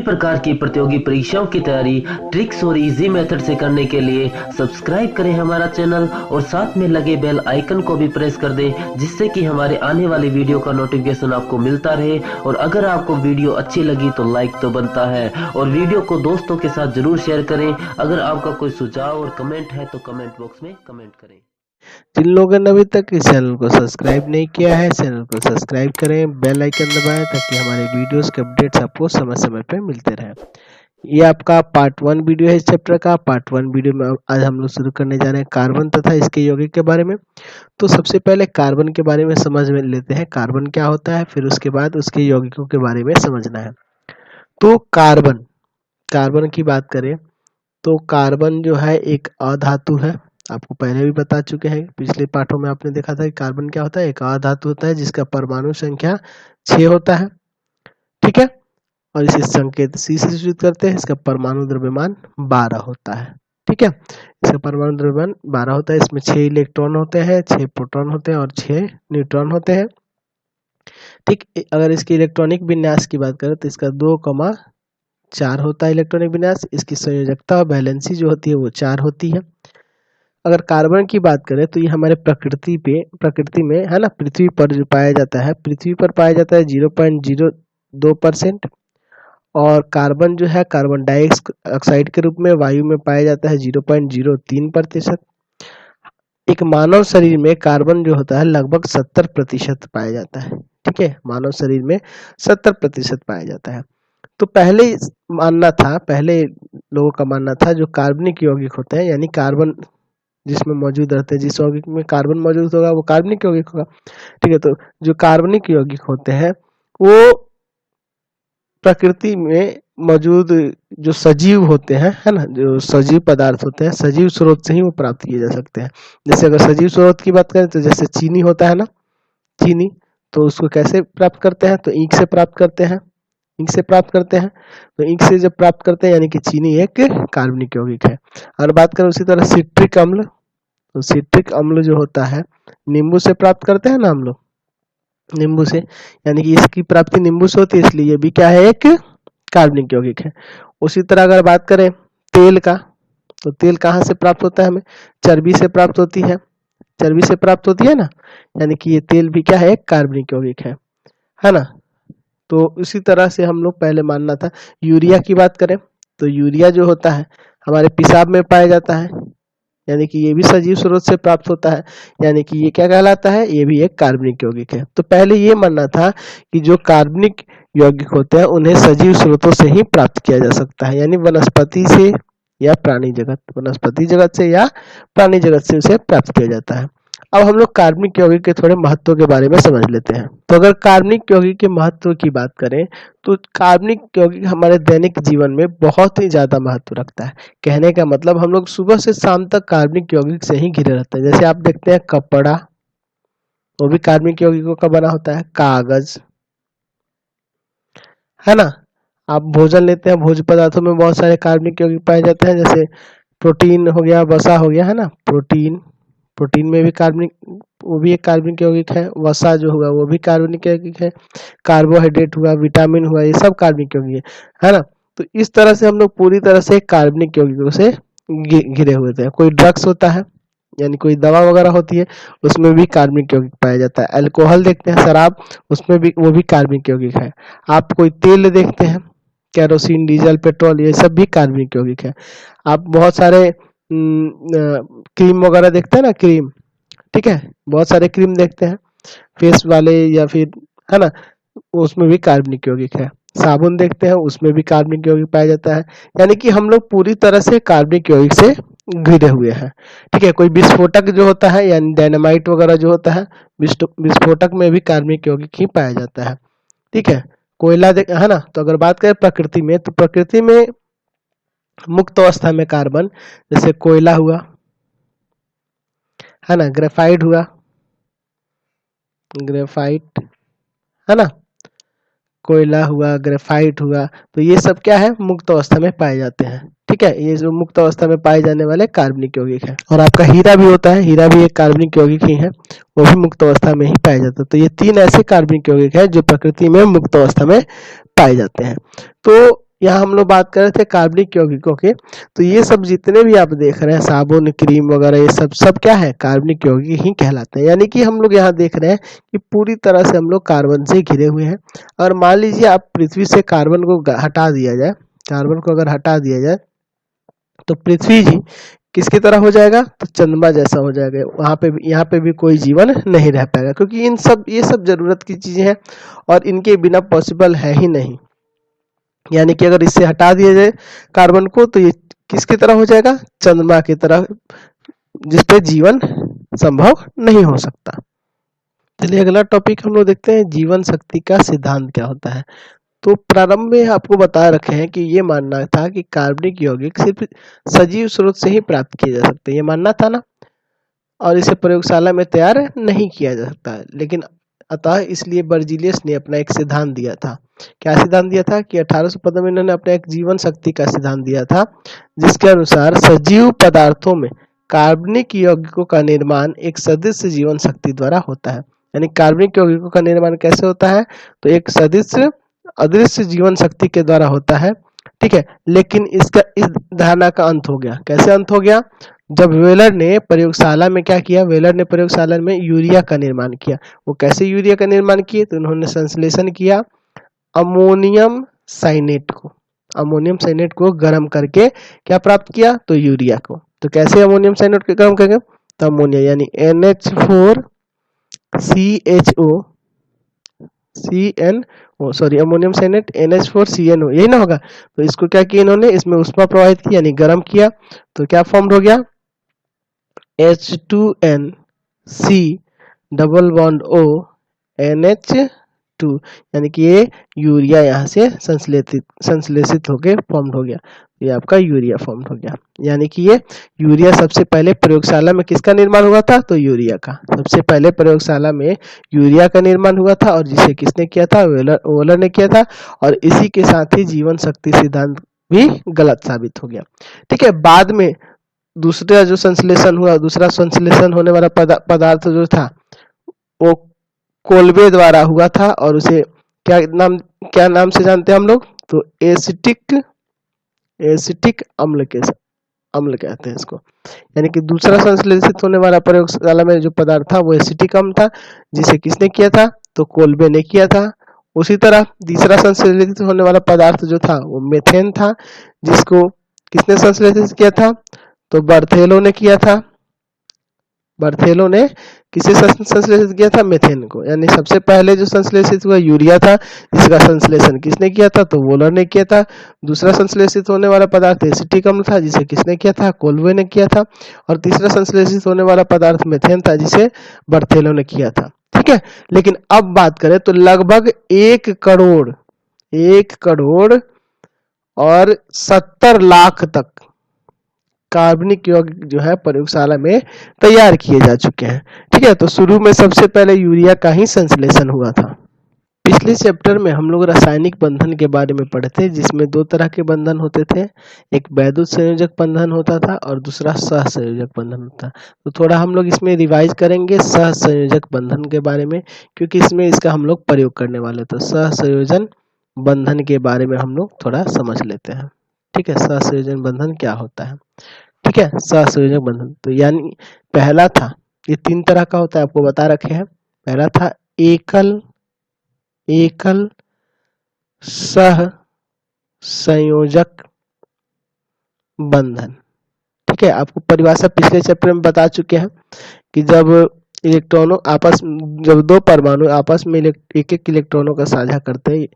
प्रकार की प्रतियोगी परीक्षाओं की तैयारी ट्रिक्स और इजी मेथड से करने के लिए सब्सक्राइब करें हमारा चैनल और साथ में लगे बेल आइकन को भी प्रेस कर दें, जिससे कि हमारे आने वाली वीडियो का नोटिफिकेशन आपको मिलता रहे। और अगर आपको वीडियो अच्छी लगी तो लाइक तो बनता है, और वीडियो को दोस्तों के साथ जरूर शेयर करें। अगर आपका कोई सुझाव और कमेंट है तो कमेंट बॉक्स में कमेंट करें। जिन लोगों ने अभी तक इस चैनल को सब्सक्राइब नहीं किया है, चैनल को सब्सक्राइब करें, बेल आइकन दबाएं ताकि हमारे वीडियोस के अपडेट्स आपको समय समय पर मिलते रहें। ये आपका पार्ट 1 वीडियो है इस चैप्टर का। पार्ट 1 वीडियो में आज हम लोग शुरू करने जा रहे हैं कार्बन तथा इसके यौगिक के बारे में। तो सबसे पहले कार्बन के बारे में समझ में लेते हैं, कार्बन क्या होता है, फिर उसके बाद उसके यौगिकों के बारे में समझना है। तो कार्बन की बात करें तो कार्बन जो है एक अधातु है। आपको पहले भी बता चुके हैं, पिछले पाठों में आपने देखा था कि कार्बन क्या होता है, एक अधातु होता है जिसका परमाणु संख्या 6 होता है। ठीक है, और इसे संकेत C से सूचित करते हैं। इसका परमाणु द्रव्यमान 12 होता है। ठीक है, इसका परमाणु द्रव्यमान 12 होता है। इसमें 6 इलेक्ट्रॉन होते हैं, 6 प्रोटॉन होते हैं और 6 न्यूट्रॉन होते हैं। ठीक, अगर इसके इलेक्ट्रॉनिक विन्यास की बात करें तो इसका 2,4 होता है इलेक्ट्रॉनिक विन्यास। इसकी संयोजकता और बैलेंसी जो होती है वो 4 होती है। अगर कार्बन की बात करें तो ये हमारे प्रकृति में है ना, पृथ्वी पर जो पाया जाता है, पृथ्वी पर पाया जाता है 0.02%। और कार्बन जो है कार्बन डाइऑक्साइड के रूप में वायु में पाया जाता है 0.03%। एक मानव शरीर में कार्बन जो होता है लगभग 70% पाया जाता है। ठीक है, मानव शरीर में 70% पाया जाता है। तो पहले लोगों का मानना था जो कार्बनिक यौगिक होते हैं, यानी कार्बन जिसमें मौजूद रहते हैं, जिस यौगिक में कार्बन मौजूद होगा वो कार्बनिक यौगिक होगा। ठीक है, तो जो कार्बनिक यौगिक होते हैं वो प्रकृति में मौजूद जो सजीव होते हैं, है ना, जो सजीव पदार्थ होते हैं, सजीव स्रोत से ही वो प्राप्त किए जा सकते हैं। जैसे अगर सजीव स्रोत की बात करें तो जैसे चीनी होता है ना, चीनी, तो उसको कैसे प्राप्त करते हैं, तो ईंख से प्राप्त करते हैं। तो ईंख से जब प्राप्त करते हैं यानी कि चीनी एक कार्बनिक यौगिक है। और बात करें उसी तरह सिट्रिक अम्ल, तो सिट्रिक अम्ल जो होता है नींबू से प्राप्त करते हैं ना हम लोग, नींबू से, यानी कि इसकी प्राप्ति नींबू से होती है, इसलिए ये भी क्या है, एक कार्बनिक यौगिक है। उसी तरह अगर बात करें तेल का, तो तेल कहाँ से प्राप्त होता है, हमें चर्बी से प्राप्त होती है, ना, यानी कि ये तेल भी क्या है, एक कार्बनिक यौगिक है ना। तो उसी तरह से हम लोग पहले मानना था। यूरिया की बात करें तो यूरिया जो होता है हमारे पेशाब में पाया जाता है, यानी कि ये भी सजीव स्रोत से प्राप्त होता है, यानी कि ये क्या कहलाता है, ये भी एक कार्बनिक यौगिक है। तो पहले ये मानना था कि जो कार्बनिक यौगिक होते हैं उन्हें सजीव स्रोतों से ही प्राप्त किया जा सकता है, यानी वनस्पति से या प्राणी जगत से उसे प्राप्त किया जाता है। अब हम लोग कार्बनिक यौगिक के थोड़े महत्व के बारे में समझ लेते हैं। तो अगर कार्बनिक यौगिक के महत्व की बात करें तो कार्बनिक यौगिक हमारे दैनिक जीवन में बहुत ही ज्यादा महत्व रखता है। कहने का मतलब हम लोग सुबह से शाम तक कार्बनिक यौगिक से ही घिरे रहते हैं। जैसे आप देखते हैं कपड़ा, वो भी कार्बनिक यौगिकों का बना होता है, कागज, है ना। आप भोजन लेते हैं, भोज्य पदार्थों में बहुत सारे कार्बनिक यौगिक पाए जाते हैं, जैसे प्रोटीन हो गया, वसा हो गया, है ना, प्रोटीन में भी कार्बनिक, वो भी एक कार्बनिक यौगिक है। वसा जो हुआ वो भी कार्बनिक यौगिक है। कार्बोहाइड्रेट हुआ, विटामिन हुआ, ये सब कार्बनिक यौगिक है ना। तो इस तरह से हम लोग पूरी तरह से कार्बनिक यौगिकों से घिरे हुए थे। कोई ड्रग्स होता है, यानी कोई दवा वगैरह होती है, उसमें भी कार्बनिक यौगिक पाया जाता है। अल्कोहल देखते हैं, शराब, उसमें भी वो भी कार्बनिक यौगिक है। आप कोई तेल देखते हैं, केरोसिन, डीजल, पेट्रोल, ये सब भी कार्बनिक यौगिक है। आप बहुत सारे क्रीम वगैरह देखते हैं ना, क्रीम, ठीक है, बहुत सारे क्रीम देखते हैं फेस वाले या फिर, है ना, उसमें भी कार्बनिक यौगिक है। साबुन देखते हैं, उसमें भी कार्बनिक यौगिक पाया जाता है। यानी कि हम लोग पूरी तरह से कार्बनिक यौगिक से घिरे हुए हैं। ठीक है, कोई विस्फोटक जो होता है, यानी डायनामाइट वगैरह जो होता है, विस्फोटक में भी कार्बनिक यौगिक ही पाया जाता है। ठीक है, कोयला है ना। तो अगर बात करें प्रकृति में, तो प्रकृति में मुक्त अवस्था में कार्बन, जैसे कोयला हुआ, है ना, ग्रेफाइट हुआ, है ना, कोयला हुआ, ग्रेफाइट हुआ, तो ये सब क्या है, मुक्त अवस्था में पाए जाते हैं। ठीक है, ये जो मुक्त अवस्था में पाए जाने वाले कार्बनिक यौगिक है। और आपका हीरा भी होता है, हीरा भी एक कार्बनिक यौगिक ही है, वो भी मुक्त अवस्था में ही पाया जाता है। तो ये 3 ऐसे कार्बनिक यौगिक है जो प्रकृति में मुक्त अवस्था में पाए जाते हैं। तो यहाँ हम लोग बात कर रहे थे कार्बनिक यौगिकों के, तो ये सब जितने भी आप देख रहे हैं साबुन क्रीम वगैरह ये सब सब क्या है, कार्बनिक यौगिक ही कहलाते हैं। यानी कि हम लोग यहाँ देख रहे हैं कि पूरी तरह से हम लोग कार्बन से घिरे हुए हैं। और मान लीजिए आप पृथ्वी से कार्बन को हटा दिया जाए, कार्बन को अगर हटा दिया जाए तो पृथ्वी जी किसकी तरह हो जाएगा, तो चंद्रमा जैसा हो जाएगा। वहां पे भी, यहाँ पे भी कोई जीवन नहीं रह पाएगा, क्योंकि ये सब जरूरत की चीजें हैं और इनके बिना पॉसिबल है ही नहीं। यानी कि अगर इससे हटा दिया जाए कार्बन को तो ये किसकी तरह हो जाएगा, चंद्रमा की तरह, जिसपे जीवन संभव नहीं हो सकता। चलिए अगला टॉपिक हम लोग देखते हैं, जीवन शक्ति का सिद्धांत क्या होता है। तो प्रारंभ में आपको बता रखे हैं कि ये मानना था कि कार्बनिक यौगिक सिर्फ सजीव स्रोत से ही प्राप्त किए जा सकते हैं, ये मानना था ना, और इसे प्रयोगशाला में तैयार नहीं किया जा सकता। लेकिन अतः इसलिए बर्जीलियस ने अपना एक सिद्धांत दिया था। क्या सिद्धांत दिया था कि 1815 में इन्होंने अपना एक जीवन शक्ति का सिद्धांत दिया था, जिसके अनुसार सजीव पदार्थों में कार्बनिक यौगिकों का निर्माण एक सदृश जीवन शक्ति द्वारा होता है। यानी कार्बनिक यौगिकों का निर्माण कैसे होता है, तो एक सदृश अदृश्य जीवन शक्ति के द्वारा होता है। ठीक है, लेकिन इसका इस धारणा का अंत हो गया। कैसे अंत हो गया, जब वेलर ने प्रयोगशाला में क्या किया, वेलर ने प्रयोगशाला में यूरिया का निर्माण किया। वो कैसे यूरिया का निर्माण किए, तो उन्होंने संश्लेषण किया अमोनियम साइनेट को, अमोनियम साइनेट को गर्म करके क्या प्राप्त किया, तो यूरिया को। तो कैसे अमोनियम साइनेट को गर्म करेंगे, तो अमोनिया यानी NH4CHO CnO sorry ammonium साइनेट NH4CnO, यही ना होगा। तो इसको क्या किया इन्होंने, इसमें ऊष्मा प्रवाहित की यानी गर्म किया, तो क्या फॉर्म हो गया, H2NC double bond O NH2, यानी कि ये यूरिया यहाँ से संश्लेषित होके फॉर्म हो गया। ये आपका यूरिया फॉर्म हो गया। यानी कि ये यूरिया सबसे पहले प्रयोगशाला में किसका निर्माण हुआ था, तो यूरिया का। सबसे पहले प्रयोगशाला में यूरिया का निर्माण हुआ था, और जिसे किसने किया था, वोलर ने किया था। और इसी के साथ ही जीवन शक्ति सिद्धांत भी गलत साबित हो गया। ठीक है, बाद में दूसरा जो संश्लेषण हुआ, दूसरा संश्लेषण होने वाला पदार्थ जो था वो कोल्बे द्वारा हुआ था, और उसे क्या नाम से जानते हैं हम लोग, तो एसिटिक अम्ल कहते हैं इसको। यानी कि दूसरा संश्लेषित होने वाला प्रयोगशाला में जो पदार्थ था वो एसिटिक अम्ल था, जिसे किसने किया था, तो कोल्बे ने किया था। उसी तरह तीसरा संश्लेषित होने वाला पदार्थ जो था वो मेथेन था, जिसको किसने संश्लेषित किया था, तो बर्थेलो ने किया था। बर्थेलो ने किसे संश्लेषित किया था, मेथेन को। यानी सबसे पहले जो संश्लेषित हुआ यूरिया था, जिसका संश्लेषण किसने किया था, तो वोलर ने किया था। दूसरा संश्लेषित होने वाला पदार्थ एसिटिक अम्ल था, जिसे किसने किया था, कोल्बे ने किया था। और तीसरा संश्लेषित होने वाला पदार्थ मेथेन था, जिसे बर्थेलो ने किया था। ठीक है, लेकिन अब बात करें तो लगभग 1 करोड़ और 70 लाख तक कार्बनिक यौगिक जो है प्रयोगशाला में तैयार किए जा चुके हैं। ठीक है, तो शुरू में सबसे पहले यूरिया का ही संश्लेषण हुआ था। पिछले चैप्टर में हम लोग रासायनिक बंधन के बारे में पढ़े थे, जिसमें 2 तरह के बंधन होते थे, एक वैद्युत संयोजक बंधन होता था और दूसरा सहसंयोजक बंधन होता। तो थोड़ा हम लोग इसमें रिवाइज करेंगे सहसंयोजक बंधन के बारे में, क्योंकि इसमें इसका हम लोग प्रयोग करने वाले। तो सहसंयोजन बंधन के बारे में हम लोग थोड़ा समझ लेते हैं। ठीक है, सहसंयोजन बंधन क्या होता है। ठीक है, सहसंयोजक बंधन तो यानी पहला था, ये 3 तरह का होता है, आपको बता रखे हैं। पहला था एकल सह संयोजक बंधन। ठीक है, आपको परिभाषा पिछले चैप्टर में बता चुके हैं कि जब जब 2 परमाणु आपस में एक इलेक्ट्रॉनों का साझा करते हैं,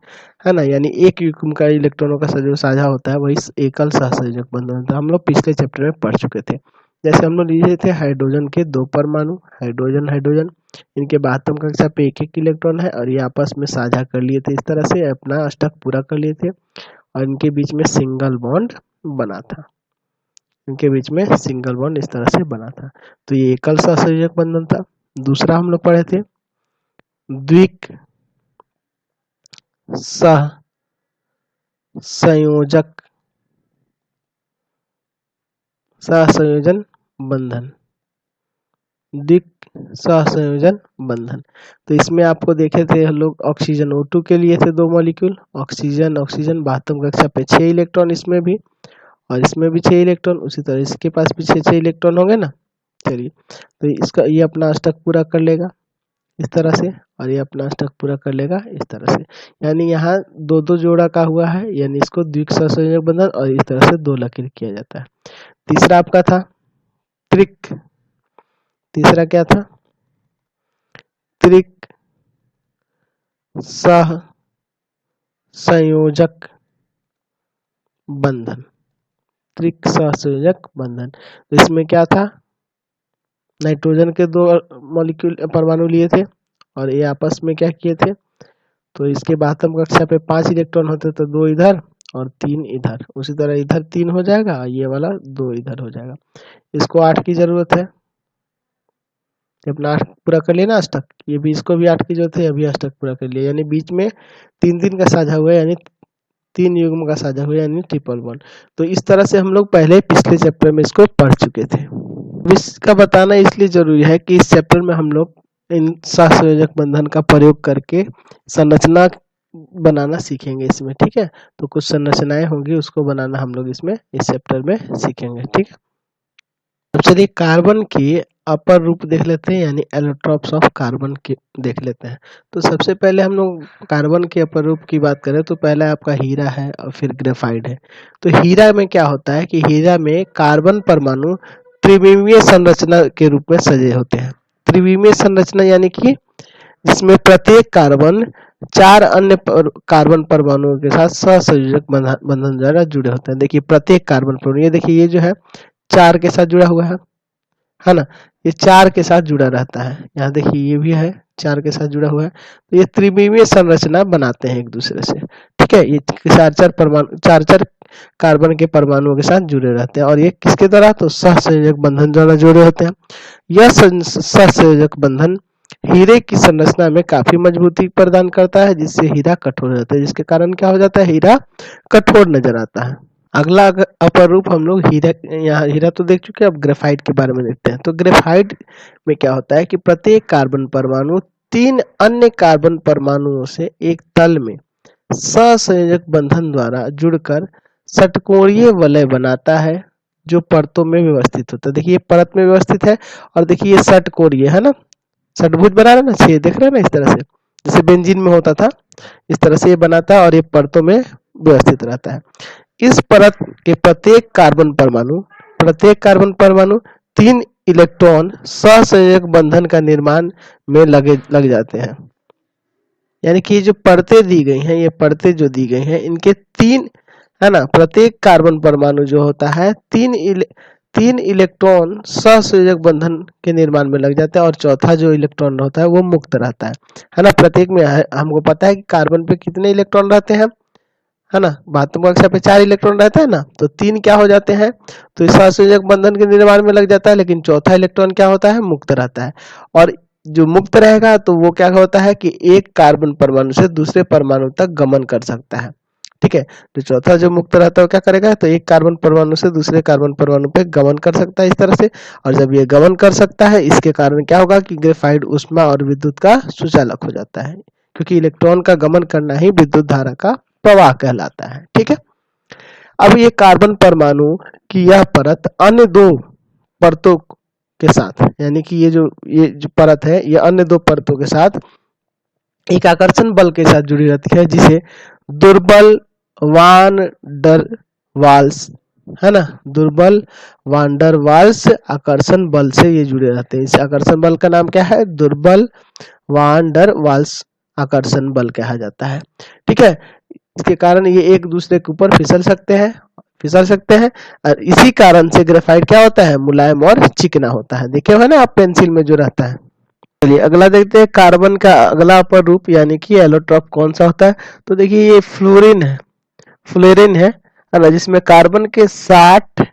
है ना, यानी एक युग्म का इलेक्ट्रॉनों का जो साझा होता है वही एकल सहसंयोजक बंधन होता है। हम लोग पिछले चैप्टर में पढ़ चुके थे। जैसे हम लोग लिए थे हाइड्रोजन के 2 परमाणु, हाइड्रोजन, इनके बाह्यतम कक्षा पे एक इलेक्ट्रॉन है और ये आपस में साझा कर लिए थे, इस तरह से अपना अष्टक पूरा कर लिए थे, और इनके बीच में सिंगल बॉन्ड बना था। इनके बीच में सिंगल बॉन्ड इस तरह से बना था। तो ये एकल सहसंयोजक बंधन था। दूसरा हम लोग पढ़े थे द्विक सहसंयोजन बंधन। द्विसहसंयोजन बंधन। तो इसमें आपको देखे थे हम लोग ऑक्सीजन O2 के लिए थे 2 मॉलिक्यूल, ऑक्सीजन ऑक्सीजन 72 कक्षा पे 6 इलेक्ट्रॉन इसमें भी और इसमें भी 6 इलेक्ट्रॉन, उसी तरह इसके पास भी 6 इलेक्ट्रॉन होंगे ना। चलिए, तो इसका ये अपना अष्टक पूरा कर लेगा इस तरह से और ये अपना अष्टक पूरा कर लेगा इस तरह से, यानी यहाँ 2-2 जोड़ा का हुआ है, यानी इसको द्विसहसंयोजक बंधन और इस तरह से 2 लकीर किया जाता है। तीसरा आपका था त्रिक, तीसरा क्या था? त्रिक सह संयोजक बंधन, त्रिक सहसंयोजक बंधन। तो इसमें क्या था? नाइट्रोजन के 2 मॉलिक्यूल परमाणु लिए थे और ये आपस में क्या किए थे? तो इसके 72 कक्षा पे 5 इलेक्ट्रॉन होते तो 2 इधर और 3 इधर, उसी तरह इधर 3 हो जाएगा और ये वाला 2 इधर हो जाएगा। इसको 8 की जरूरत है, अपना 8 पूरा कर लिया ना अष्टक, ये भी इसको भी 8 की जरूरत है, अभी अष्टक पूरा कर लिया, यानी बीच में 3-3 का साझा हुआ, यानी 3 युग्म का साझा हुआ, यानी ट्रिपल बॉन्ड। तो इस तरह से हम लोग पहले पिछले चैप्टर में इसको पढ़ चुके थे। इसका बताना इसलिए जरूरी है कि इस चैप्टर में हम लोग इन सहसंयोजक बंधन का प्रयोग करके संरचना बनाना सीखेंगे इसमें, ठीक है। तो कुछ संरचनाएं होंगी, उसको बनाना हम लोग इसमें इस चैप्टर में सीखेंगे, ठीक है। अब चलिए कार्बन के अपर रूप देख लेते हैं, यानी एलोट्रॉप्स ऑफ कार्बन के देख लेते हैं। तो सबसे पहले हम लोग कार्बन के अपर रूप की बात करें तो पहला आपका हीरा है और फिर ग्रेफाइट है। तो हीरा में क्या होता है कि हीरा में कार्बन परमाणु त्रिविमीय संरचना के रूप में सजे होते हैं। त्रिविमीय संरचना यानी कि जिसमें प्रत्येक कार्बन 4 अन्य कार्बन परमाणुओं के साथ सहसंयोजक बंधन द्वारा जुड़े होते हैं। देखिए प्रत्येक कार्बन परमाणु, ये देखिए ये जो है 4 के साथ जुड़ा हुआ है ना, ये 4 के साथ जुड़ा रहता है। यहाँ देखिए ये भी है 4 के साथ जुड़ा हुआ है, तो ये त्रिविमीय संरचना बनाते हैं एक दूसरे से, ठीक है। ये 4-4 परमाणु 4-4 कार्बन के परमाणुओं के साथ जुड़े रहते हैं और ये किसके द्वारा? तो सहसंयोजक बंधन द्वारा जुड़े होते हैं। यह सहसंयोजक बंधन हीरे की संरचना में काफी मजबूती प्रदान करता है, जिससे हीरा कठोर रहता है, जिसके कारण क्या हो जाता है? हीरा कठोर नजर आता है। अगला अपर रूप हम लोग हीरा, यहाँ हीरा तो देख चुके हैं, अब ग्रेफाइट के बारे में देखते हैं। तो ग्रेफाइट में क्या होता है कि प्रत्येक कार्बन परमाणु 3 अन्य कार्बन परमाणुओं से एक तल में सहसंयोजक बंधन द्वारा जुड़कर षटकोणीय वलय बनाता है, जो परतों में व्यवस्थित होता है। देखिए परत में व्यवस्थित है और देखिए ये षटकोणीय है ना, षटभुज बना रहा है ना, 6 देख रहे हैं ना, इस तरह से जैसे बेंजीन में होता था, इस तरह से ये बनाता है और ये परतों में व्यवस्थित रहता है। इस परत के प्रत्येक कार्बन परमाणु 3 इलेक्ट्रॉन सहसंयोजक बंधन का निर्माण में लग जाते हैं। यानी कि जो परतें दी गई हैं, ये परतें जो दी गई हैं, इनके 3 है ना, प्रत्येक कार्बन परमाणु जो होता है 3 इलेक्ट्रॉन सहसंयोजक बंधन के निर्माण में लग जाता है और चौथा जो इलेक्ट्रॉन होता है वो मुक्त रहता है ना। प्रत्येक में हमको पता है कि कार्बन पे कितने इलेक्ट्रॉन रहते हैं, है ना, 72 कक्षा पे 4 इलेक्ट्रॉन रहता है ना, तो 3 क्या हो जाते हैं? तो इस सहसंयोजक बंधन के निर्माण में लग जाता है, लेकिन चौथा इलेक्ट्रॉन क्या होता है? मुक्त रहता है। और जो मुक्त रहेगा तो वो क्या होता है कि एक कार्बन परमाणु से दूसरे परमाणु तक गमन कर सकता है, ठीक है। जो चौथा जो मुक्त रहता है वो क्या करेगा? तो एक कार्बन परमाणु से दूसरे कार्बन परमाणु पे गमन कर सकता है इस तरह से, और जब ये गमन कर सकता है इसके कारण क्या होगा कि ग्रेफाइट ऊष्मा और विद्युत का सुचालक हो जाता है, क्योंकि इलेक्ट्रॉन का गमन करना ही विद्युत धारा का प्रवाह कहलाता है, ठीक है। अब ये कार्बन परमाणु की यह परत अन्य 2 परतों के साथ, यानी कि ये जो परत है ये अन्य 2 परतों के साथ एक आकर्षण बल के साथ जुड़ी रहती है, जिसे दुर्बल वान डर वाल्स, है ना, दुर्बल वान डर वाल्स आकर्षण बल से ये जुड़े रहते हैं। इस आकर्षण बल का नाम क्या है? दुर्बल वान डर वाल्स आकर्षण बल कहा जाता है, ठीक है। इसके कारण ये एक दूसरे के ऊपर फिसल सकते हैं और इसी कारण से ग्रेफाइट क्या होता है? मुलायम और चिकना होता है। देखे हो ना आप पेंसिल में जो रहता है। चलिए अगला देखते हैं, कार्बन का अगला अपर रूप यानी कि एलोट्रॉप कौन सा होता है? तो देखिए ये फ्लोरीन है ना, जिसमें कार्बन के 60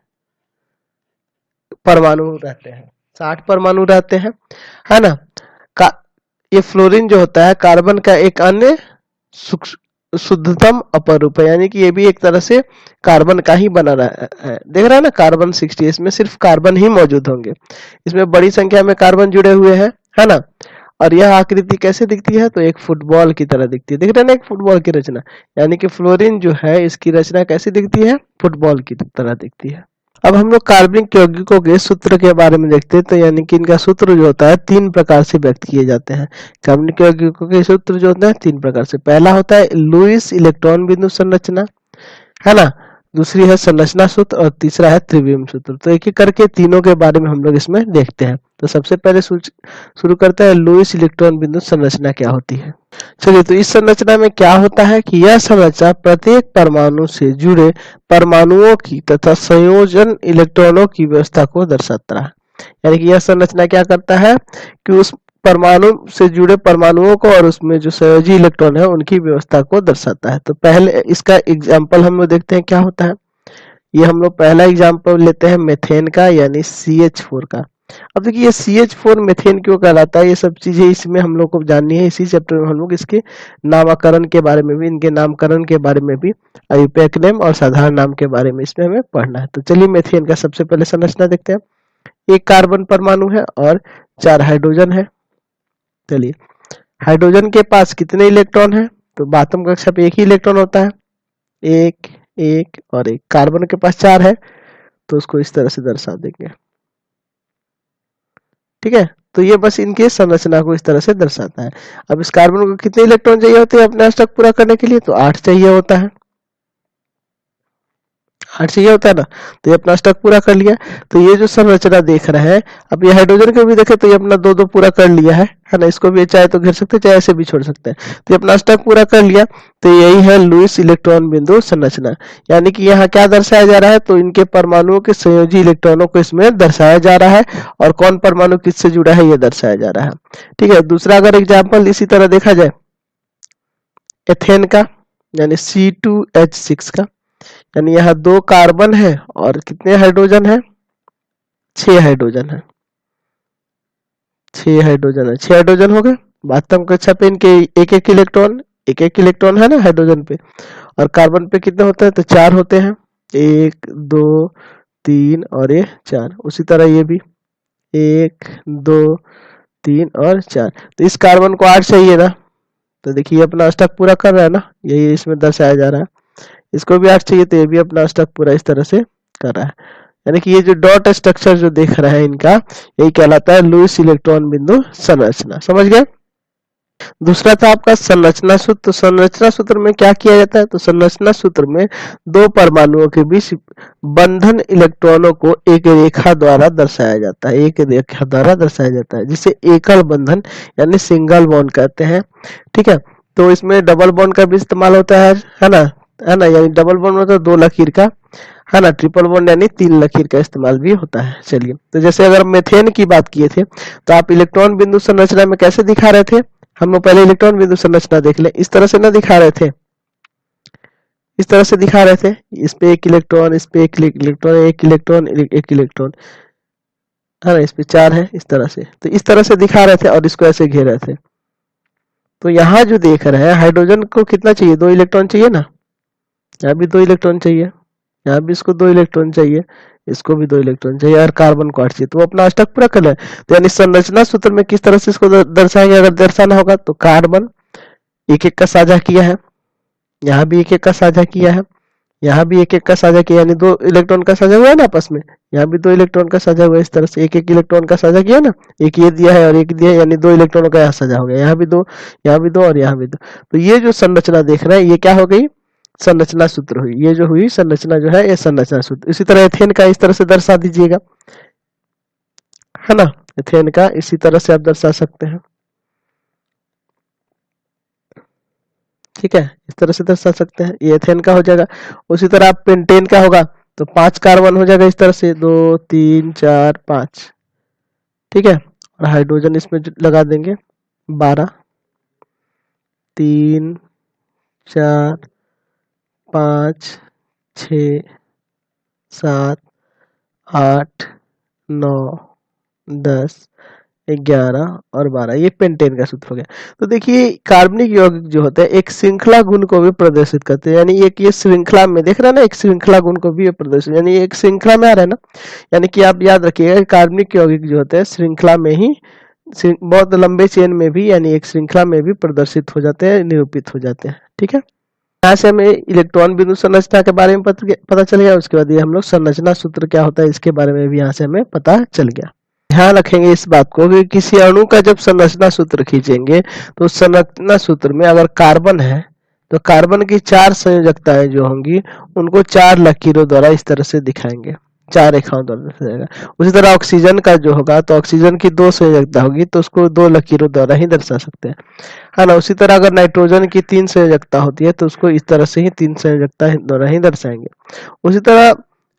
परमाणु रहते हैं, 60 परमाणु रहते हैं, है ना। ये फ्लोरीन जो होता है कार्बन का एक अन्य शुद्धतम अपर रूप है, यानी कि ये भी एक तरह से कार्बन का ही बना रहा है। देख रहा है ना, कार्बन 60, इसमें सिर्फ कार्बन ही मौजूद होंगे, इसमें बड़ी संख्या में कार्बन जुड़े हुए हैं, है ना। और यह आकृति कैसे दिखती है, तो एक फुटबॉल की तरह दिखती है। दिख रहा है ना, एक फुटबॉल की रचना, यानी कि फ्लोरीन जो है इसकी रचना कैसी दिखती है, फुटबॉल की तरह दिखती है। अब हम लोग कार्बनिक यौगिकों के सूत्र के बारे में देखते हैं, तो यानी कि इनका सूत्र जो होता है 3 प्रकार से व्यक्त किए जाते हैं। कार्बनिक यौगिकों के सूत्र जो होते हैं 3 प्रकार से। पहला होता है लुईस इलेक्ट्रॉन बिंदु संरचना, है ना। दूसरी है संरचना सूत्र और तीसरा है त्रिविम सूत्र। तो एक एक करके तीनों के बारे में हम लोग इसमें देखते हैं। तो सबसे पहले शुरू करते हैं लुईस इलेक्ट्रॉन बिंदु संरचना क्या होती है। चलिए, तो इस संरचना में क्या होता है कि यह संरचना प्रत्येक परमाणु से जुड़े परमाणुओं की तथा संयोजन इलेक्ट्रॉनों की व्यवस्था को दर्शाता है। यानी कि यह संरचना क्या करता है कि उस परमाणु से जुड़े परमाणुओं को और उसमें जो संयोजी इलेक्ट्रॉन है उनकी व्यवस्था को दर्शाता है। तो पहले इसका एग्जाम्पल हम लोग देखते हैं क्या होता है। ये हम लोग पहला एग्जाम्पल लेते हैं मेथेन का, यानी CH4 का। अब देखिए ये CH4 मेथेन क्यों कहलाता है, ये सब चीजें इसमें हम लोग को जाननी है। इसी चैप्टर में हम लोग इसके नामकरण के बारे में भी, इनके नामकरण के बारे में भी, आयुर्वेदिक नेम और साधारण नाम के बारे में इसमें हमें पढ़ना है। तो चलिए मेथेन का सबसे पहले संरचना देखते हैं। एक कार्बन परमाणु है और 4 हाइड्रोजन है। चलिए, हाइड्रोजन के पास कितने इलेक्ट्रॉन है, तो बातम कक्षा पे एक ही इलेक्ट्रॉन होता है, एक, एक और एक। कार्बन के पास 4 है, तो उसको इस तरह से दर्शा देंगे, ठीक है। तो ये बस इनके संरचना को इस तरह से दर्शाता है। अब इस कार्बन को कितने इलेक्ट्रॉन चाहिए होते हैं अपने अष्टक पूरा करने के लिए, तो 8 चाहिए होता है, 8 चाहिए होता है ना। तो ये अपना अष्टक पूरा कर लिया। तो ये जो संरचना देख रहे हैं, अब ये हाइड्रोजन को भी देखें तो ये अपना 2-2 पूरा कर लिया है ना। इसको भी चाहे तो घेर सकते हैं, चाहे ऐसे भी छोड़ सकते हैं। तो ये अपना अष्टक पूरा कर लिया। तो यही है लुईस इलेक्ट्रॉन बिंदु संरचना। यानी कि यहाँ क्या दर्शाया जा रहा है, तो इनके परमाणुओं के संयोजी इलेक्ट्रॉनों को इसमें दर्शाया जा रहा है, और कौन परमाणु किससे जुड़ा है ये दर्शाया जा रहा है, ठीक है। दूसरा अगर एग्जाम्पल इसी तरह देखा जाए एथेन का, यानी C2H6 का, यानी यहाँ 2 कार्बन है और कितने हाइड्रोजन है, 6 हाइड्रोजन है, 6 हाइड्रोजन है, 6 हाइड्रोजन हो गए। वास्तव कक्षा पे इनके एक एक इलेक्ट्रॉन है ना हाइड्रोजन पे, और कार्बन पे कितने होते हैं, तो 4 होते हैं, 1 2 3 और ये 4। उसी तरह ये भी 1 2 3 और 4। तो इस कार्बन को 8 चाहिए ना, तो देखिए अपना अष्टक पूरा कर रहा है ना, यही इसमें दर्शाया जा रहा है। इसको भी 8 चाहिए, तो ये भी अपना अष्टक पूरा इस तरह से कर रहा है। यानी कि ये जो डॉट स्ट्रक्चर जो देख रहे हैं इनका, यही कहलाता है लुईस इलेक्ट्रॉन बिंदु संरचना। समझ गए। दूसरा था आपका संरचना सूत्र। तो संरचना सूत्र में क्या किया जाता है, तो संरचना सूत्र में 2 परमाणुओं के बीच बंधन इलेक्ट्रॉनों को एक रेखा द्वारा दर्शाया जाता है, एक रेखा द्वारा दर्शाया जाता है, जिसे एकल बंधन यानी सिंगल बॉन्ड कहते हैं, ठीक है। तो इसमें डबल बॉन्ड का भी इस्तेमाल होता है ना, यानी डबल बॉन्ड मतलब 2 लकीर का, है ना। ट्रिपल बॉन्ड यानी 3 लकीर का इस्तेमाल भी होता है। चलिए, तो जैसे अगर मेथेन की बात किए थे, तो आप इलेक्ट्रॉन बिंदु संरचना में कैसे दिखा रहे थे, हम लोग पहले इलेक्ट्रॉन बिंदु संरचना देख ले। इस तरह से ना दिखा रहे थे, इस तरह से दिखा रहे थे, इस पे एक इलेक्ट्रॉन, इस पे एक इलेक्ट्रॉन, एक इलेक्ट्रॉन, एक इलेक्ट्रॉन, है ना। इस पे 4 है, इस तरह से। तो इस तरह से दिखा रहे थे और इसको ऐसे घेर रहे थे। तो यहाँ जो देख रहे हैं हाइड्रोजन को कितना चाहिए, 2 इलेक्ट्रॉन चाहिए ना, यहाँ भी 2 इलेक्ट्रॉन चाहिए, यहाँ भी इसको 2 इलेक्ट्रॉन चाहिए, इसको भी 2 इलेक्ट्रॉन चाहिए, और कार्बन को 8 चाहिए। तो वो अपना अष्टक पूरा कर ले। तो यानी संरचना सूत्र में किस तरह से इसको दर्शाएंगे, अगर दर्शाना होगा तो कार्बन एक एक का साझा किया है, यहाँ भी एक एक का साझा किया है, यहाँ भी एक एक का साझा किया, यानी 2 इलेक्ट्रॉन का साझा हुआ है ना आपस में। यहाँ भी 2 इलेक्ट्रॉन का साझा हुआ है, इस तरह से एक एक इलेक्ट्रॉन का साझा किया ना, एक ये दिया है और एक दिया है, यानी 2 इलेक्ट्रॉनों का यहाँ साझा हो गया, यहाँ भी 2, यहाँ भी 2 और यहाँ भी 2। तो ये जो संरचना देख रहे हैं ये क्या हो गई, संरचना सूत्र हुई। ये जो हुई संरचना जो है ये संरचना सूत्र। इसी तरह एथेन का इस तरह से दर्शा दीजिएगा, है ना। एथेन का इसी तरह से आप दर्शा सकते हैं, ठीक है। इस तरह से दर्शा सकते हैं, ये एथेन का हो जाएगा। उसी तरह आप पेंटेन का होगा तो 5 कार्बन हो जाएगा, इस तरह से 2 3 4 5, ठीक है। और हाइड्रोजन इसमें लगा देंगे 12, 3 4 5 6 7 8 9 10 11 और 12, ये पेंटेन का सूत्र हो गया। तो देखिए कार्बनिक यौगिक जो होते हैं एक श्रृंखला गुण को भी प्रदर्शित करते हैं, यानी एक ये श्रृंखला में देख रहे हैं ना, एक श्रृंखला गुण को भी ये प्रदर्शित, यानी एक श्रृंखला में आ रहा है ना, यानी कि आप याद रखिएगा कार्बनिक यौगिक जो होते हैं श्रृंखला में ही, बहुत लंबे चेन में भी, यानी एक श्रृंखला में भी प्रदर्शित हो जाते हैं, निरूपित हो जाते हैं। ठीक है, यहाँ से हमें इलेक्ट्रॉन बिंदु संरचना के बारे में पता चल गया। उसके बाद ये हम लोग संरचना सूत्र क्या होता है इसके बारे में भी यहाँ से हमें पता चल गया। ध्यान रखेंगे इस बात को कि किसी अणु का जब संरचना सूत्र खींचेंगे तो संरचना सूत्र में अगर कार्बन है तो कार्बन की 4 संयोजकताएं जो होंगी उनको 4 लकीरों द्वारा इस तरह से दिखाएंगे, 4 रेखाओं द्वारा दर्शाएगा। उसी तरह ऑक्सीजन का जो होगा तो ऑक्सीजन की 2 संयोजकता होगी तो उसको 2 लकीरों द्वारा ही दर्शा सकते हैं, है ना। उसी तरह अगर नाइट्रोजन की 3 संयोजकता होती है तो उसको इस तरह से ही 3 संयोजकता द्वारा ही दर्शाएंगे। उसी तरह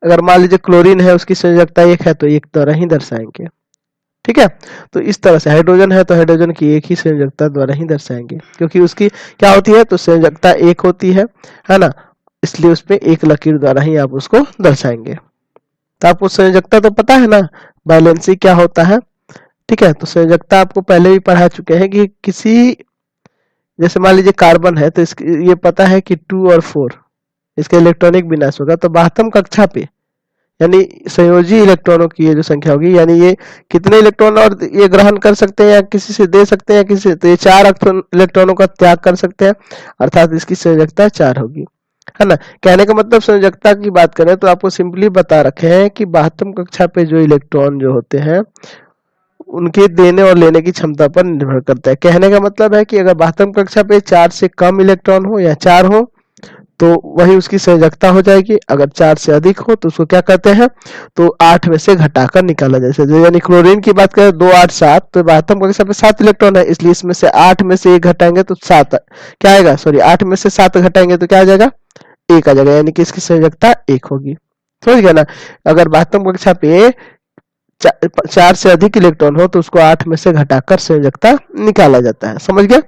अगर मान लीजिए क्लोरीन है, उसकी संयोजकता 1 है तो 1 द्वारा ही दर्शाएंगे। ठीक है, तो इस तरह से हाइड्रोजन है तो हाइड्रोजन की एक ही संयोजकता द्वारा ही दर्शाएंगे, क्योंकि उसकी क्या होती है तो संयोजकता 1 होती है ना, इसलिए उसपे 1 लकीर द्वारा ही आप उसको दर्शाएंगे। तो आपको संयोजकता तो पता है ना, बैलेंसी क्या होता है। ठीक है, तो संयोजकता आपको पहले भी पढ़ा चुके हैं कि किसी, जैसे मान लीजिए कार्बन है तो ये पता है कि 2 और 4 इसका इलेक्ट्रॉनिक विन्यास होगा, तो 12वीं कक्षा पे यानी संयोजी इलेक्ट्रॉनों की ये जो संख्या होगी, यानी ये कितने इलेक्ट्रॉन और ये ग्रहण कर सकते हैं या किसी से दे सकते हैं या किसी से, तो ये 4 इलेक्ट्रॉनों का त्याग कर सकते हैं, अर्थात इसकी संयोजकता 4 होगी, है ना। कहने का मतलब संयोजकता की बात करें तो आपको सिंपली बता रखे हैं कि 12वीं कक्षा पे जो इलेक्ट्रॉन जो होते हैं उनके देने और लेने की क्षमता पर निर्भर करता है। कहने का मतलब है कि अगर 12वीं कक्षा पे 4 से कम इलेक्ट्रॉन हो या 4 हो तो वही उसकी संयोजकता हो जाएगी। अगर 4 से अधिक हो तो उसको क्या करते हैं तो 8 में से घटाकर निकाला जाए। यानी क्लोरीन की बात करें 2 8 7, तो 12वीं कक्षा पे 7 इलेक्ट्रॉन है, इसलिए इसमें से 8 में से 1 घटाएंगे तो 7 क्या आएगा, सॉरी 8 में से 7 घटाएंगे तो क्या आ जाएगा, 1 आ जाएगा, यानी कि इसकी संयोजकता 1 होगी। समझ गया ना। अगर 12वीं कक्षा पे 4 से अधिक इलेक्ट्रॉन हो तो उसको 8 में से घटाकर संयोजकता निकाला जाता है। समझ गया।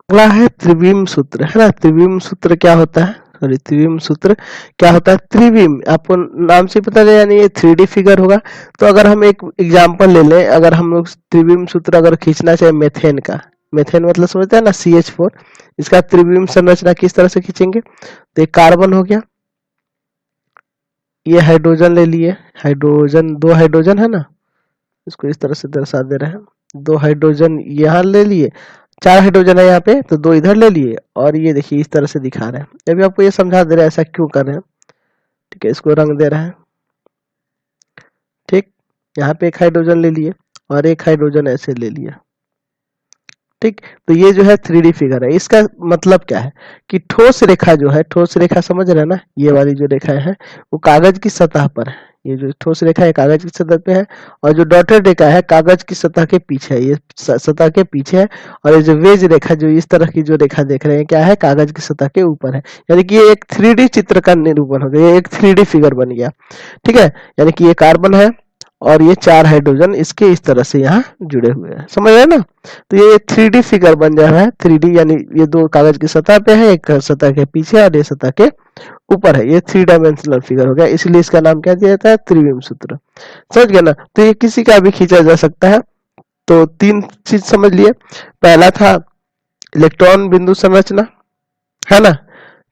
अगला है त्रिविम सूत्र, है ना। त्रिविम सूत्र क्या होता है, सॉरी त्रिविम सूत्र क्या होता है, त्रिविम आपको नाम से पता है, यानी ये 3D फिगर होगा। तो अगर हम एक एग्जांपल ले लें, अगर हम लोग त्रिविम सूत्र अगर खींचना चाहे मेथेन का, मेथेन मतलब समझते हैं ना CH4, इसका त्रिविम संरचना किस तरह से खींचेंगे, तो एक कार्बन हो गया, ये हाइड्रोजन ले लिए, हाइड्रोजन 2 हाइड्रोजन है ना, इसको इस तरह से दर्शा दे रहे हैं, 2 हाइड्रोजन यहाँ ले लिए, 4 हाइड्रोजन है यहाँ पे तो 2 इधर ले लिए, और ये देखिए इस तरह से दिखा रहे हैं। अभी आपको ये समझा दे रहे हैं ऐसा क्यों कर रहे हैं। ठीक है, इसको रंग दे रहे हैं। ठीक, यहाँ पे एक हाइड्रोजन ले लिए और एक हाइड्रोजन ऐसे ले लिया। ठीक, तो ये जो है 3D फिगर है। इसका मतलब क्या है कि ठोस रेखा जो है, ठोस रेखा समझ रहे हैं ना, ये वाली जो रेखा है वो कागज की सतह पर है, ये जो ठोस रेखा है कागज की सतह पे है, और जो डॉटेड रेखा है कागज की सतह के पीछे है, ये सतह के पीछे है, और ये जो वेज रेखा जो इस तरह की जो रेखा देख रहे हैं क्या है, कागज की सतह के ऊपर है। यानी कि ये एक 3D चित्र का निरूपण हो गया, ये एक 3D फिगर बन गया। ठीक है, यानी कि ये कार्बन है और ये 4 हाइड्रोजन इसके इस तरह से यहाँ जुड़े हुए हैं, समझ रहे हैं ना। तो ये 3D फिगर बन जा रहा है। 3D यानी ये 2 कागज की सतह पे है, एक सतह के पीछे और ये सतह के ऊपर है, ये 3 डायमेंशनल फिगर हो गया, इसलिए इसका नाम क्या दिया जाता है, त्रिविम सूत्र। समझ गया ना। तो ये किसी का भी खींचा जा सकता है। तो 3 चीज समझ लिए, पहला था इलेक्ट्रॉन बिंदु संरचना, है ना।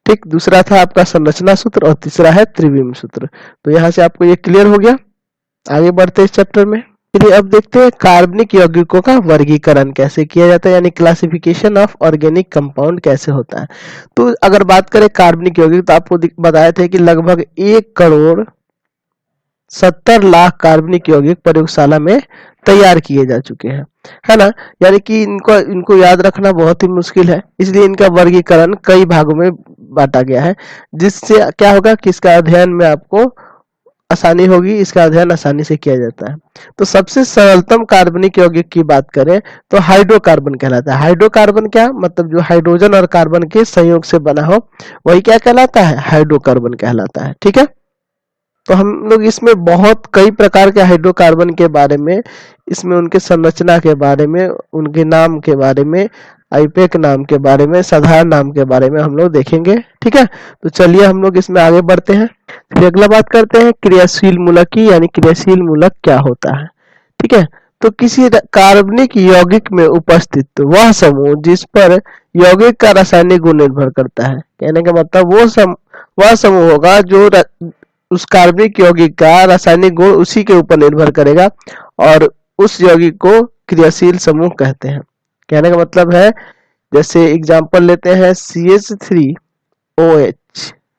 ठीक, दूसरा था आपका संरचना सूत्र और तीसरा है त्रिविम सूत्र। तो यहाँ से आपको ये क्लियर हो गया। आगे बढ़ते हैं इस चैप्टर में। चलिए अब देखते हैं कार्बनिक यौगिकों का वर्गीकरण कैसे किया जाता है, यानी क्लासिफिकेशन ऑफ ऑर्गेनिक कंपाउंड कैसे होता है। तो अगर बात करें कार्बनिक यौगिक तो आपको बताए थे कि लगभग 1,70,00,000 कार्बनिक यौगिक प्रयोगशाला में तैयार किए जा चुके हैं, है ना। यानी कि इनको याद रखना बहुत ही मुश्किल है, इसलिए इनका वर्गीकरण कई भागों में बांटा गया है, जिससे क्या होगा कि इसका अध्ययन में आपको आसानी होगी, इसका अध्ययन आसानी से किया जाता है। तो सबसे सरलतम कार्बनिक यौगिक की बात करें तो हाइड्रोकार्बन कहलाता है। हाइड्रोकार्बन क्या मतलब, जो हाइड्रोजन और कार्बन के संयोग से बना हो वही क्या कहलाता है, हाइड्रोकार्बन कहलाता है। ठीक है, तो हम लोग इसमें बहुत कई प्रकार के हाइड्रोकार्बन के बारे में, इसमें उनके संरचना के बारे में, उनके नाम के बारे में, आईपेक नाम के बारे में, साधारण नाम के बारे में हम लोग देखेंगे। ठीक है, तो चलिए हम लोग इसमें आगे बढ़ते हैं। फिर अगला बात करते हैं क्रियाशील मूलक की, यानी क्रियाशील मूलक क्या होता है। ठीक है, तो किसी कार्बनिक यौगिक में उपस्थित वह समूह जिस पर यौगिक का रासायनिक गुण निर्भर करता है। कहने का मतलब वह समूह होगा जो उस कार्बनिक यौगिक का रासायनिक गुण उसी के ऊपर निर्भर करेगा और उस यौगिक को क्रियाशील समूह कहते हैं। कहने का मतलब है, जैसे एग्जांपल लेते हैं CH3OH,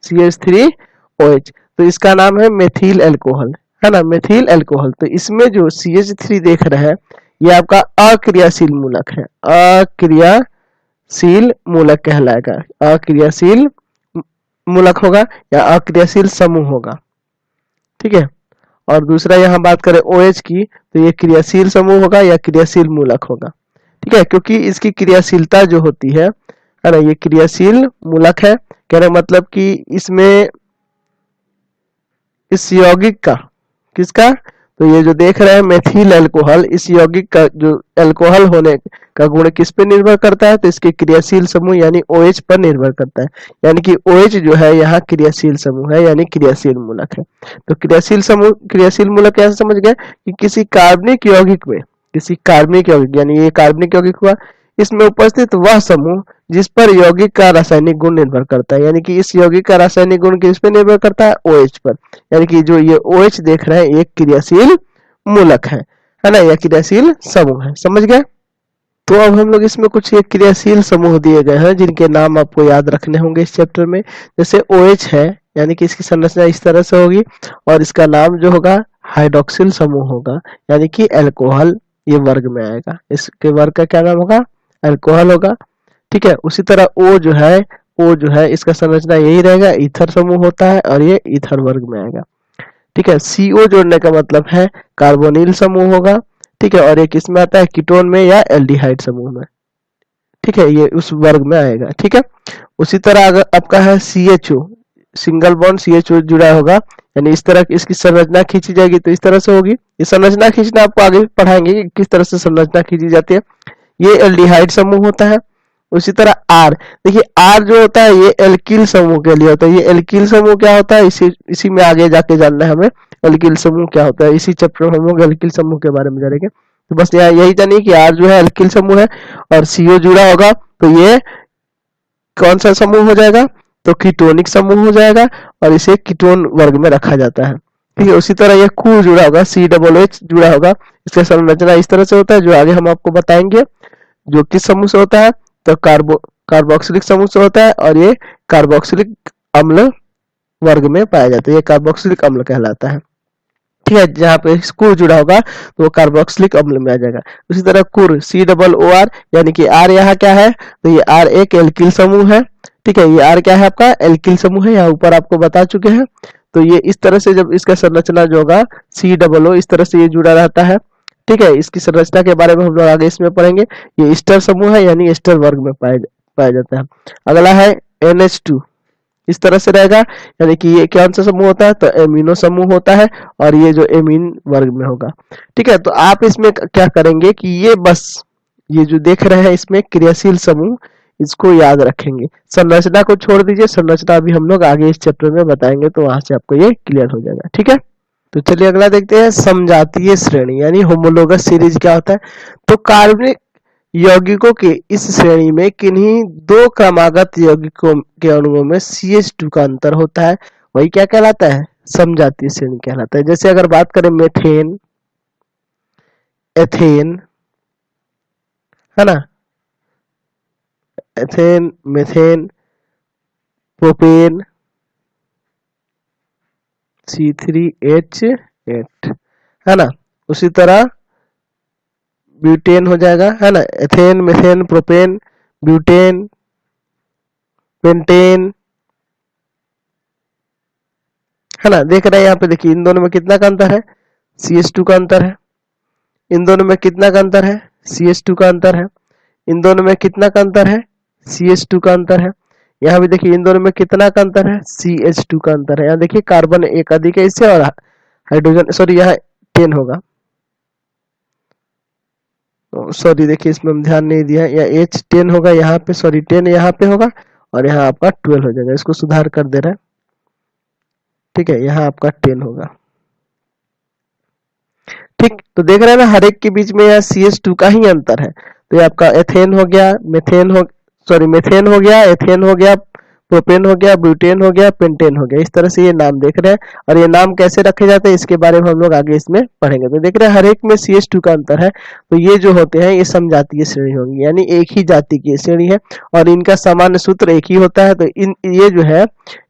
CH3OH, तो इसका नाम है मेथिल अल्कोहल, है ना, मेथिल अल्कोहल। तो इसमें जो CH3 देख रहे हैं ये आपका अक्रियाशील मूलक है, अक्रियाशील मूलक कहलाएगा, अक्रियाशील मूलक होगा या अक्रियाशील समूह होगा, ठीक है। और दूसरा यहाँ बात करें OH की, तो ये क्रियाशील समूह होगा या क्रियाशील मूलक होगा, ठीक है, क्योंकि इसकी क्रियाशीलता जो होती है ना, ये क्रियाशील मूलक है। कहने मतलब कि इसमें इस यौगिक का, किसका, तो ये जो देख रहे हैं मेथिल अल्कोहल, इस यौगिक का जो अल्कोहल होने का गुण किस पे निर्भर करता है, तो इसके क्रियाशील समूह यानी OH पर निर्भर करता है। यानी कि OH जो है यहाँ क्रियाशील समूह है यानी क्रियाशील मूलक है। तो क्रियाशील समूह, क्रियाशील मूलक कैसे समझ गए कि किसी कार्बनिक यौगिक में, किसी कार्बनिक यौगिक यानी ये कार्बनिक यौगिक हुआ, इसमें उपस्थित वह समूह जिस पर यौगिक का रासायनिक गुण निर्भर करता है। यानी कि इस यौगिक का रासायनिक गुण किस पे निर्भर करता है, OH पर। यानी कि जो ये OH देख रहे हैं एक क्रियाशील मूलक है ना, यह क्रियाशील समूह है। समझ गए। तो अब हम लोग इसमें कुछ एक क्रियाशील समूह दिए गए हैं जिनके नाम आपको याद रखने होंगे इस चैप्टर में। जैसे OH है, यानी कि इसकी संरचना इस तरह से होगी और इसका नाम जो होगा हाइड्रोक्सिल समूह होगा, यानी कि अल्कोहल ये वर्ग में आएगा। इसके वर्ग का क्या नाम होगा, अल्कोहल होगा, ठीक है। उसी तरह O जो है इसका संरचना यही रहेगा, ईथर समूह होता है और ये ईथर वर्ग में आएगा, ठीक है। CO जोड़ने का मतलब है कार्बोनिल समूह होगा, ठीक है, और एक इसमें आता है कीटोन में या एल्डिहाइड समूह में, ठीक है, ये उस वर्ग में आएगा, ठीक है। उसी तरह अगर आपका है CHO, सिंगल बॉन्ड CHO जुड़ा होगा, यानी इस तरह इसकी संरचना खींची जाएगी तो इस तरह से होगी। ये संरचना खींचना आपको आगे पढ़ाएंगे कि किस तरह से संरचना खींची जाती है। ये एल्डिहाइड समूह होता है। उसी तरह R, देखिए R जो होता है ये एल्किल समूह के लिए होता है। ये एल्किल समूह क्या होता है, इसी में आगे जाके जानना है हमें एल्किल समूह क्या होता है। इसी चैप्टर में हम लोग एल्किल समूह के बारे में जानेंगे। तो बस यहाँ यही जानिए कि R जो है एल्किल समूह है और CO जुड़ा होगा तो ये कौन सा समूह हो जाएगा, तो कीटोनिक समूह हो जाएगा और इसे कीटोन वर्ग में रखा जाता है, ठीक है। उसी तरह ये Cu जुड़ा होगा, COOH जुड़ा होगा, इसका संरचना इस तरह से होता है जो आगे हम आपको बताएंगे। जो किस समूह से होता है, तो कार्बोक्सिलिक समूह से होता है और ये कार्बोक्सिलिक अम्ल वर्ग में पाया जाता है। ये कार्बोक्सिलिक अम्ल कहलाता है, ठीक है। जहाँ पे Cu जुड़ा होगा तो वो कार्बोक्सिलिक अम्ल में आ जाएगा। उसी तरह कुर, COOR, यानी कि R यहाँ क्या है, तो ये R एक एल्किल समूह है, ठीक है। ये R क्या है आपका एल्किल समूह है, यहाँ ऊपर आपको बता चुके हैं। तो ये इस तरह से जब इसका संरचना जो होगा COO इस तरह से ये जुड़ा रहता है, ठीक है। इसकी संरचना के बारे में हम लोग आगे इसमें पढ़ेंगे। ये एस्टर समूह है यानी एस्टर वर्ग में पाया जाता है। अगला है NH2, इस तरह से रहेगा, यानी कि ये कौन सा समूह होता है, तो एमिनो समूह होता है और ये जो एमीन वर्ग में होगा, ठीक है। तो आप इसमें क्या करेंगे कि ये बस ये जो देख रहे हैं इसमें क्रियाशील समूह, इसको याद रखेंगे। संरचना को छोड़ दीजिए, संरचना अभी हम लोग आगे इस चैप्टर में बताएंगे तो वहां से आपको ये क्लियर हो जाएगा, ठीक है। तो चलिए अगला देखते हैं, समजातीय श्रेणी यानी होमोलोगस सीरीज क्या होता है। तो कार्बनिक यौगिकों के इस श्रेणी में किन्हीं दो क्रमागत यौगिकों के अणुओं में CH2 का अंतर होता है, वही क्या कहलाता है, समजातीय श्रेणी कहलाता है। जैसे अगर बात करें मेथेन, एथेन, है ना, एथेन, मेथेन, प्रोपेन, C3H8, है ना। उसी तरह ब्यूटेन हो जाएगा, है ना, ethane, methane, propane, butane, pentane, है ना। देख रहे हैं यहाँ पे, देखिए इन दोनों में कितना का अंतर है, CH2 का अंतर है। इन दोनों में कितना का अंतर है, CH2 का अंतर है। इन दोनों में कितना का अंतर है, CH2 का अंतर है। यहाँ भी देखिए इन दोनों में कितना का अंतर है, CH2 का अंतर है। यहाँ देखिए कार्बन एक अधिक है इससे और हाइड्रोजन, सॉरी यहाँ 10 होगा, सॉरी देखिए इसमें हम ध्यान नहीं दिया, या H10 होगा यहाँ पे, सॉरी 10 यहाँ पे होगा और यहाँ आपका 12 हो जाएगा। इसको सुधार कर दे रहा है, ठीक है, यहाँ आपका 10 होगा, ठीक, तो देख रहे हैं ना हर एक के बीच में यह CH2 का ही अंतर है। तो ये आपका एथेन हो गया, मेथेन हो गया, एथेन हो गया, प्रोपेन हो गया, ब्यूटेन हो गया, पेंटेन हो गया। इस तरह से ये नाम देख रहे हैं और ये नाम कैसे रखे जाते हैं इसके बारे में हम लोग आगे इसमें पढ़ेंगे। तो देख रहे हैं हर एक में CH2 का अंतर है, तो ये जो होते हैं ये समजातीय श्रेणी होंगी, यानी एक ही जाति की श्रेणी है और इनका सामान्य सूत्र एक ही होता है। तो ये जो है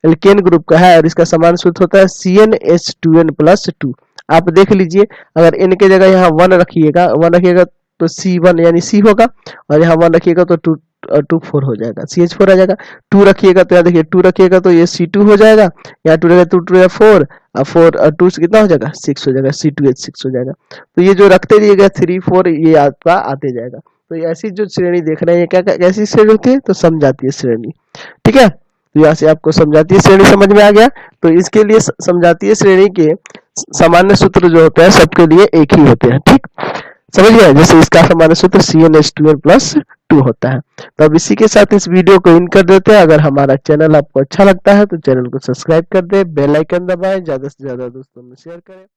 एल्केन ग्रुप का है और इसका सामान्य सूत्र होता है CnH2n+2। आप देख लीजिए, अगर इनके जगह यहाँ 1 रखिएगा तो C1 यानी C होगा, और यहाँ 1 रखिएगा तो 2 4 हो जाएगा, CH4 आ जाएगा। 2 रखिएगा तो यहाँ देखिए 2 रखिएगा तो ये C2 हो जाएगा, यहाँ 2 रहेगा तो 2 4 और 4 और 2 से कितना हो जाएगा 6 हो जाएगा, C2H6 हो जाएगा। तो ये जो रखते रहिएगा 3 4 ये आपका आते जाएगा। तो ऐसी जो श्रेणी देख रहे हैं ये क्या कैसी श्रेणी होती है, तो समजातीय श्रेणी। ठीक है, तो यहाँ से आपको समजातीय श्रेणी समझ में आ गया। तो इसके लिए समजातीय श्रेणी के सामान्य सूत्र जो होते हैं सबके लिए एक ही होते हैं। ठीक, समझ गए, जैसे इसका सामान्य सूत्र CnH2n+2 होता है। तो अब इसी के साथ इस वीडियो को इन कर देते हैं। अगर हमारा चैनल आपको अच्छा लगता है तो चैनल को सब्सक्राइब कर दे, बेल आइकन दबाएं, ज्यादा से ज्यादा दोस्तों में शेयर करें।